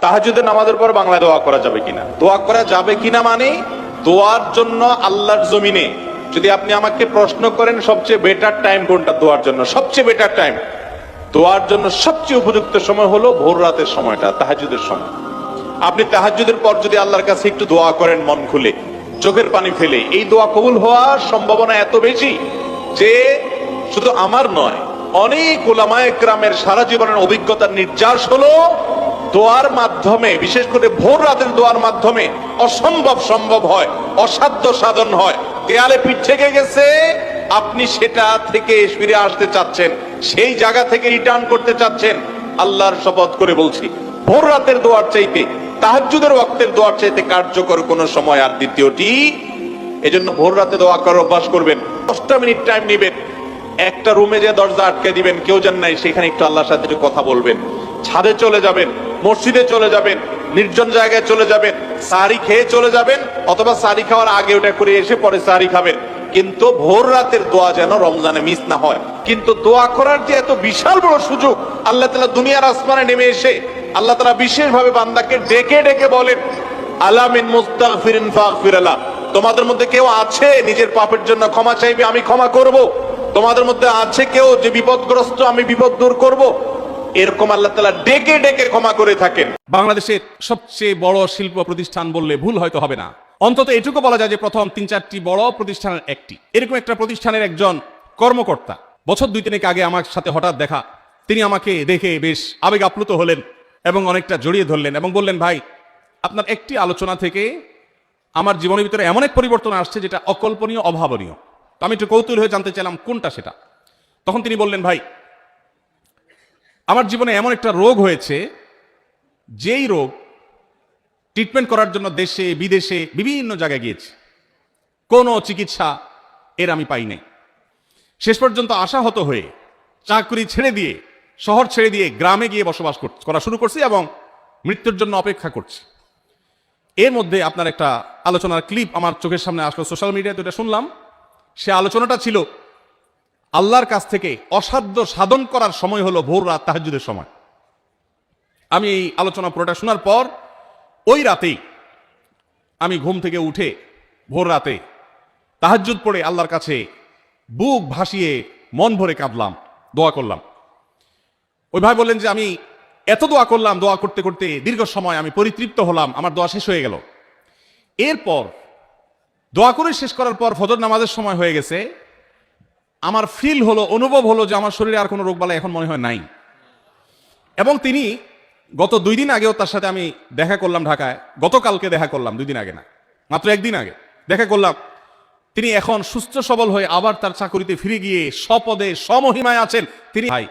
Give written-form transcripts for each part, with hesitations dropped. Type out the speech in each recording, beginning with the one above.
তাহাজ্জুদের নামাজের পর বাংলায় দোয়া করা যাবে কিনা? দোয়া করা যাবে কিনা মানে দোয়ার জন্য আল্লাহর জমিনে যদি আপনি আমাকে প্রশ্ন করেন সবচেয়ে বেটার টাইম কোনটা দোয়ার জন্য, সবচেয়ে বেটার টাইম দোয়ার জন্য সবচেয়ে উপযুক্ত সময় হলো ভোর রাতের সময়টা, তাহাজ্জুদের সময়। আপনি তাহাজ্জুদের পর যদি আল্লাহর কাছে একটু দোয়া করেন মন খুলে, চোখের পানি ফেলে, এই দোয়া কবুল হওয়ার সম্ভাবনা এত বেশি যে শুধু আমার নয়, অনেক উলামায়ে কেরামের সারা জীবনের অভিজ্ঞতার নির্যাস হলো দোয়ার মাধ্যমে, বিশেষ করে ভোর রাতের দোয়ার মাধ্যমে অসম্ভব সম্ভব হয়, অসাধ্য সাধন হয়। দেয়ালে পিঠ থেকে গেছে, আপনি সেটা থেকে ফিরে আসতে চাচ্ছেন, সেই জায়গা থেকে রিটার্ন করতে চাচ্ছেন। আল্লাহর শপথ করে বলছি, ভোর রাতের দোয়ার চাইতে, তাহাজ্জুদের ওয়াক্তের দোয়ার চাইতে কার্যকর কোন সময় আর দ্বিতীয়টি। এজন্য ভোর রাতে দোয়া করার অভ্যাস করবেন। 10টা মিনিট টাইম নেবেন, একটা রুমে যে দরজা আটকে দিবেন, কেউ যেন নাই, সেখানে একটু আল্লাহর সাথে একটু কথা বলবেন। ছাদে চলে যাবেন, মসজিদে চলে যাবেন, নির্জন জায়গায় চলে যাবেন, সাহারি খেয়ে চলে যাবেন, অথবা সাহারি খাওয়ার আগে ওটা করে এসে পরে সাহারি খাবেন। কিন্তু ভোর রাতের দোয়া যেন রমজানে মিস না হয়। কিন্তু দোয়া করার যে এত বিশাল বড় সুযোগ, আল্লাহ তাআলা দুনিয়ার আসমানে নেমে এসে আল্লাহ তাআলা বিশেষ ভাবে বান্দাকে ডেকে ডেকে বলেন, আলা মিন মুস্তাগফিরিন ফাগফিরলা, তোমাদের মধ্যে কেউ আছে নিজের পাপের জন্য ক্ষমা চাইবে, আমি ক্ষমা করব। তোমাদের মধ্যে আছে কেউ যে বিপদগ্রস্ত, আমি বিপদ দূর করব। এরকম আল্লাহ তাআলা ডেকে ডেকে ক্ষমা করে থাকেন। বাংলাদেশের সবচেয়ে বড় শিল্প প্রতিষ্ঠান বললে ভুল হয়তো হবে না, অন্তত এটুকু বলা যায় যে প্রথম 3-4টি বড় প্রতিষ্ঠানের একটি। এরকম একটা প্রতিষ্ঠানের একজন কর্মকর্তা বছর 2-3 আগে আমার সাথে হঠাৎ দেখা। তিনি আমাকে দেখে বেশ আবেগ আপ্লুত হলেন এবং অনেকটা জড়িয়ে ধরলেন এবং বললেন, ভাই, আপনার একটি আলোচনা থেকে আমার জীবনের ভিতরে এমন এক পরিবর্তন আসছে যেটা অকল্পনীয়, অভাবনীয়। তো আমি একটু কৌতূহল হয়ে জানতে চাইলাম কোনটা সেটা। তখন তিনি বললেন, ভাই, আমার জীবনে এমন একটা রোগ হয়েছে, যেই রোগ ট্রিটমেন্ট করার জন্য দেশে বিদেশে বিভিন্ন জায়গায় গিয়েছে, কোনো চিকিৎসা এর আমি পাই নাই। শেষ পর্যন্ত আশাহত হয়ে চাকরি ছেড়ে দিয়ে, শহর ছেড়ে দিয়ে গ্রামে গিয়ে বসবাস করা শুরু করছি এবং মৃত্যুর জন্য অপেক্ষা করছি। এর মধ্যে আপনার একটা আলোচনার ক্লিপ আমার চোখের সামনে আসলো, সোশ্যাল মিডিয়াতে এটা শুনলাম। সে আলোচনাটা ছিল আল্লাহর কাছ থেকে অসাধ্য সাধন করার সময় হলো ভোর রাত, তাহাজ্জুদের সময়। আমি এই আলোচনা পুরোটা শোনার পর ওই রাতেই আমি ঘুম থেকে উঠে ভোর রাতে তাহাজ্জুদ পড়ে আল্লাহর কাছে বুক ভাসিয়ে মন ভরে কাঁদলাম, দোয়া করলাম। ওই ভাই বললেন যে আমি এত দোয়া করলাম, দোয়া করতে করতে দীর্ঘ সময় আমি পরিতৃপ্ত হলাম, আমার দোয়া শেষ হয়ে গেল। এরপর দোয়া করে শেষ করার পর ফজর নামাজের সময় হয়ে গেছে, আমার ফিল হলো, অনুভব হলো যে আমার শরীরে আর কোনো রোগবালাই এখন মনে হয় নাই। এবং তিনি গত 2 দিন আগেও তার সাথে আমি দেখা করলাম ঢাকায়, গতকালকে দেখা করলাম, 2 দিন আগে না, মাত্র 1 দিন আগে দেখা করলাম। তিনি এখন সুস্থ সবল হয়ে আবার তার চাকরিতে ফিরে গিয়ে স্বপদে স্বমহিমায় আছেন। তিনি, ভাই,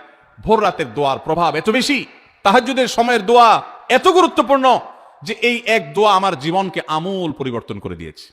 ভোর রাতের দোয়ার প্রভাব এত বেশি, তাহাজ্জুদের সময়ের দোয়া এত গুরুত্বপূর্ণ যে এই এক দোয়া আমার জীবনকে আমূল পরিবর্তন করে দিয়েছে।